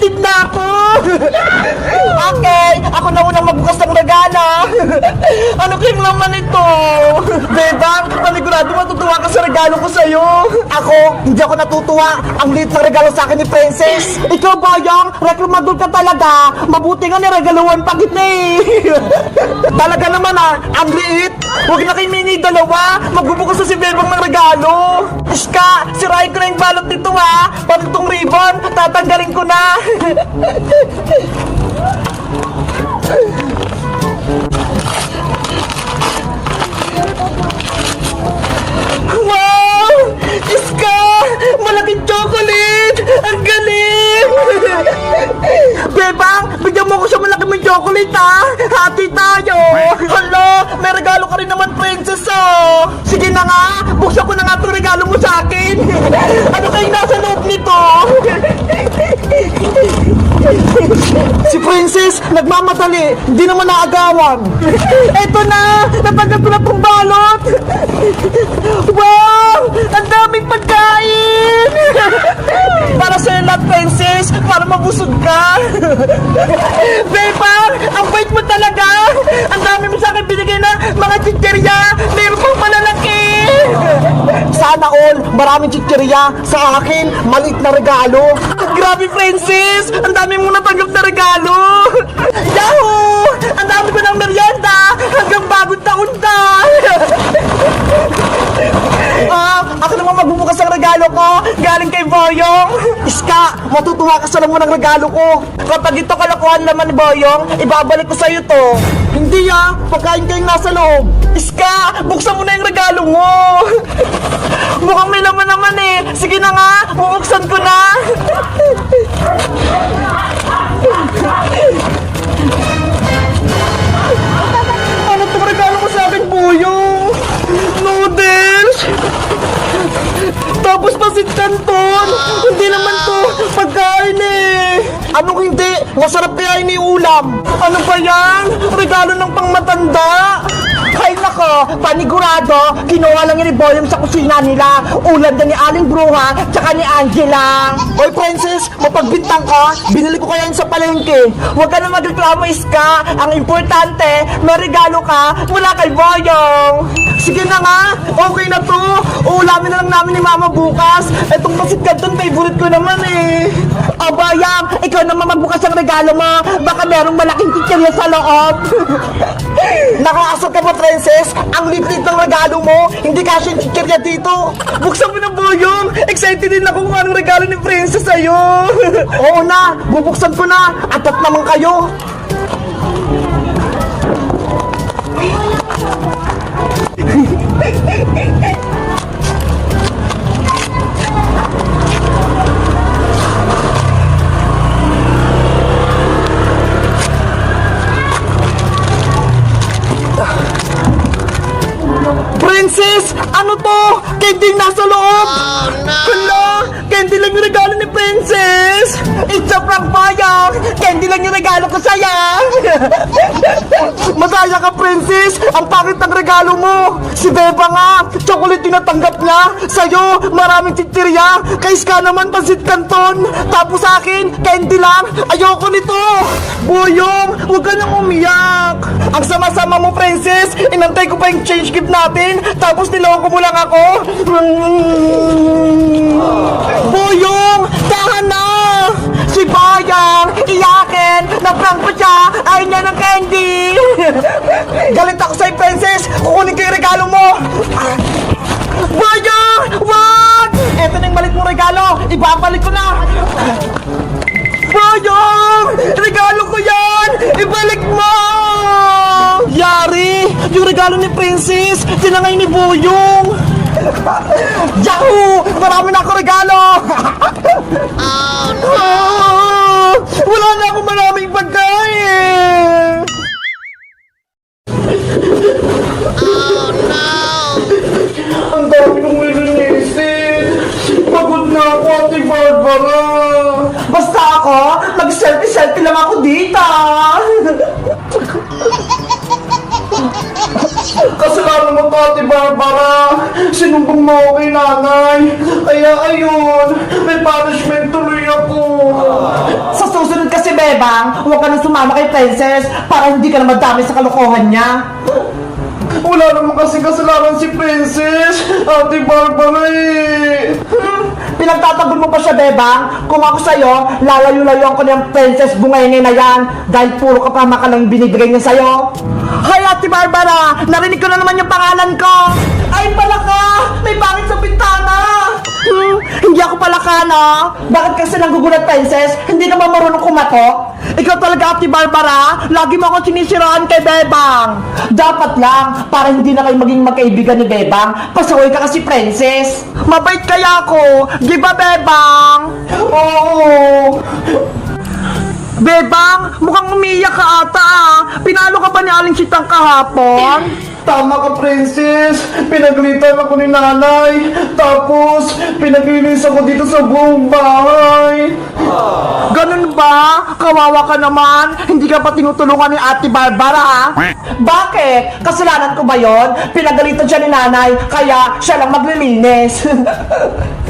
excited na ako! Okay, ako na unang magbukas ng regalo. Ano kayong laman ito? Bebang, panigurado matutuwa ka sa regalo ko sa'yo. Ako, hindi ako natutuwa. Ang liit ng regalo sa akin ni Princess. Ikaw, Boyong, reklamador ka talaga. Mabuti nga niregaluhan pa kita eh. Talaga naman ang liit. Huwag na kayo mini dalawa. Magbubukas na si Bebang ng regalo. Iska, sirahin ko na yung balot nito Pati itong ribbon, tatanggalin ko na. Wow! Iska! Malaking chocolate! Ang galing! Bebang, bigyan mo ko sa malaki mong chocolate Hati tayo! Hala! May regalo ka rin naman, Princess Sige na nga! Buksan ko na nga itong regalo mo sa akin! Ano kayo nasa loob nito? Si Princess, nagmamadali. Hindi naman naagawan. Eto na! Natanggap ko na itong balot! Wow! Ang daming pagkain! Para sa'yo lahat, Princess! Para mabusog ka! Bebang! Ang bait mo talaga! Ang dami mo sa akin binigay na mga chicherya! Meron pang malalaki! Sana all, maraming chicherya sa akin, maliit na regalo. Grabe, Princess! Ang dami mong natanggap na regalo! Yahoo! Ang dami ko ng merienda hanggang bagong taon na! Ako naman magbubukas ang regalo ko galing kay Boyong. Iska, matutuwa ka sa laman ng regalo ko. Kapag ito kalokohan naman ni Boyong, ibabalik ko sa'yo to. Hindi pagkain kayong nasa loob. Iska, buksan mo na yung regalo mo. Mukhang may laman naman Sige na nga, bubuksan ko na. Ano itong regalo ko sa akin, Boyong? Noodles! Tapos pasit canton! Hindi naman to pagkain Anong hindi? Masarap kaya iniulam! Ano ba yan? Regalo ng pangmatanda! Hay nako, panigurado, kinuha lang ni Boyong sa kusina nila. Ulam na ni Aling Bruha, tsaka ni Angela. Hoy, Princess, mapagbintang ka. Binili ko kaya yun sa palengke. Huwag ka na magreklamo, Iska. Ang importante, may regalo ka mula kay Boyong. Sige na nga, okay na to. Ulamin na lang namin ni Mama bukas. Etong pasit canton, favorite ko naman Bayang, ikaw naman magbukas ang regalo mo. Baka merong malaking chicherya sa loob. Nakaasar ka ba, Princess? Ang liit-liit ng regalo mo. Hindi kasi yung chicherya dito. Buksan mo na, Boyong. Excited din ako kung anong regalo ni Princess sa'yo. Oo na, bubuksan ko na. Atat naman kayo. Princess! Ano to? Candy nasa loob! Oh, no! Hala! Candy lang yung regalo ni Princess! It's a prank, Boyong! Candy lang yung regalo ko sa'yo! Masaya ka, Princess! Ang pangit ng regalo mo! Si Beba nga! Chocolate yung natanggap niya! Sa'yo, maraming chichirya! Kay Ska naman, pasit canton! Tapos sa akin, candy lang! Ayoko nito! Boyong! Huwag ka nang umiyak! Ang sama-sama mo, Princess! Inantay ko pa yung change gift natin! Tapos niloko mo lang ako! Boyong! Tahan na! Si Boyong! Iyakin! Na-prank pa siya! Ayaw niya ng candy! Galit ako sa'yo, Princess! Kukunin ko yung regalo mo! Boyong! Wag! Eto na yung malit mong regalo! Ibabalik ko na! Boyong! Regalo ko yan! Ibalik mo! Yari! Yung regalo ni Princess, tinangay ni Boyong! Yahoo! Marami na ako regalo! Oh, no! Wala na akong maraming pagkain! Oh, no! Ang dami kong ilinisin! Pagod na ako, Ate Barbara! Basta ako, mag-selfie-selfie lang ako dito! Kasalanan mo to, Ate Barbara. Sinumbong mo ako kay nanay. Kaya ayun, may punishment tuloy ako. Sa Bebang, huwag ka nang sumama kay Princess para hindi ka na madami sa kalokohan niya. Wala naman kasing kasalanan si Princess, Ate Barbara eh. Pinagtatanggol mo pa siya, Bebang? Kung ako sa'yo, lalayo-layuan ko na yung Princess Bungenge na yan dahil puro kapama ka lang binibigay niya sa'yo. Hay, Ate Barbara! Narinig ko na naman yung pangalan ko! Ay, palaka! May pangit sa bintana! Hindi ako palaka, no? Bakit kasi nanggugulat, Princess? Hindi ka ba marunong kumatok? Ikaw talaga, Ate Barbara, lagi mo ako sinisiraan kay Bebang. Dapat lang, para hindi na kayo maging magkaibigan ni Bebang, pasaway ka kasi, Princess. Mabait kaya ako, di ba, Bebang? Oo. Bebang, mukhang umiiyak ka ata ah. Pinalo ka ba ni Aling Sitang kahapon? Tama ka, Princess. Pinaglitan ako ni nanay. Tapos, pinaglinis ako dito sa buong bahay. Ganun ba? Kawawa ka naman. Hindi ka pa tinutulungan ni Ate Barbara, ha? Bakit? Kasalanan ko ba yon? Pinagalitan siya ni nanay, kaya siya lang maglilinis.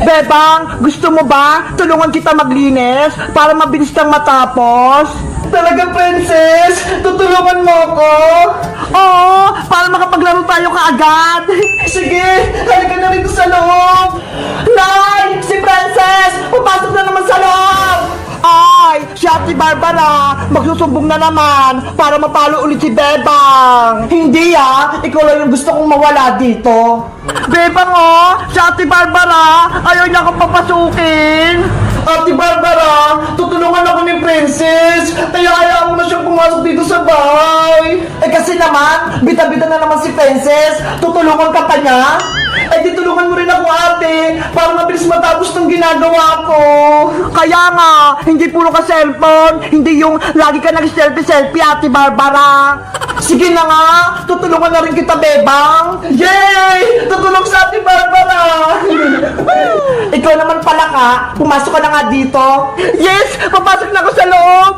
Bebang, gusto mo ba tulungan kita maglinis para mabilis kang matapos? Talaga, Princess? Tutulungan mo ako? Oo, para makapaglaro tayo kaagad. Sige, halika na rito sa loob. Nay, si Princess, papasok na naman sa loob. Ay, si Ate Barbara, magsusumbong na naman para mapalo ulit si Bebang. Hindi ah, ikaw lang yung gusto kong mawala dito. Bebang oh, si Ate Barbara, ayaw niya akong papasukin. Ate Barbara, tutulungan ako ni Princess, kaya ayaw mo na siyang pumasok dito sa bahay. Eh kasi naman, bita-bita na naman si Princess, tutulungan ka pa niya? Eh di tulungan mo rin ako, ate, para mabilis matapos ng ginagawa ko. Kaya nga, hindi puro ka cellphone, hindi yung lagi ka nag-selfie-selfie, Ate Barbara. Sige na nga, tutulungan na rin kita, Bebang. Yay! Tutulong sa Ate Barbara. Ikaw naman pala ka, pumasok ka na nga dito. Yes! Papasok na ako sa loob!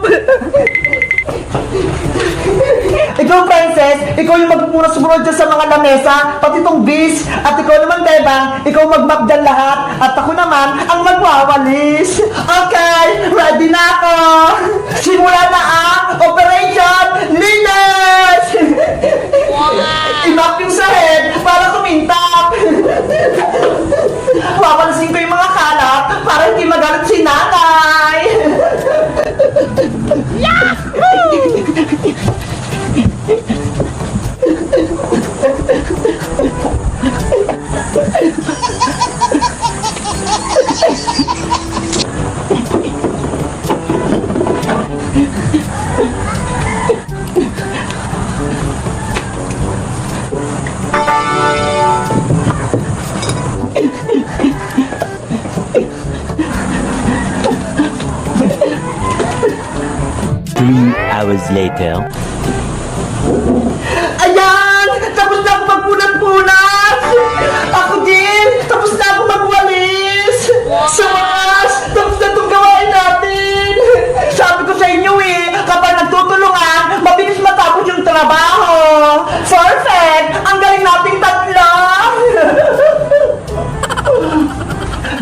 Ikaw, Princess, ikaw yung magpupunas-punas dyan sa mga lamesa, pati tong bis. At ikaw naman, Bebang, ikaw mag-map dyan lahat. At ako naman, ang magwawalis. Okay, ready na ako. Simula na ang Operation Linis! I-map yung sahig para kumintap. Wawalisin ko yung mga kalat para hindi magalit si nanay. Hours later. Ayan! Tapos na ako magpunat-punat! Ako din! Tapos na ako magwalis! Sa wakas! Tapos na itong gawain natin! Sabi ko sa inyo eh, kapag nagtutulungan, mabilis matapos yung trabaho! Perfect! Ang galing nating tatlo!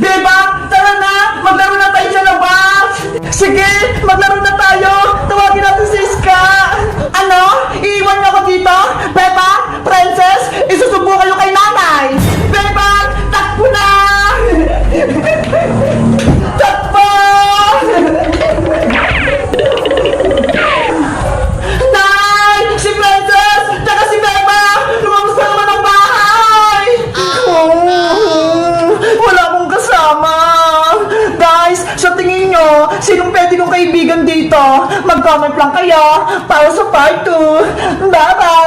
Diba? Tara na! Maglaro na tayo sa labas! Sige! Maglaro na tayo! Tawagin natin si Iska! Ano? Iiwan niyo ako dito? Beba? Princess? Isusubo kayo kay nanay! Beba! Takbo na! Takbo! Nay! Si Princess! Tsaka si Beba! Lumabas na naman ang bahay! Wala akong kasama! Guys, sa tingin nyo, sinong pwede kong kaibigan dito? Mag-comment lang kayo para sa part 2. Bye-bye!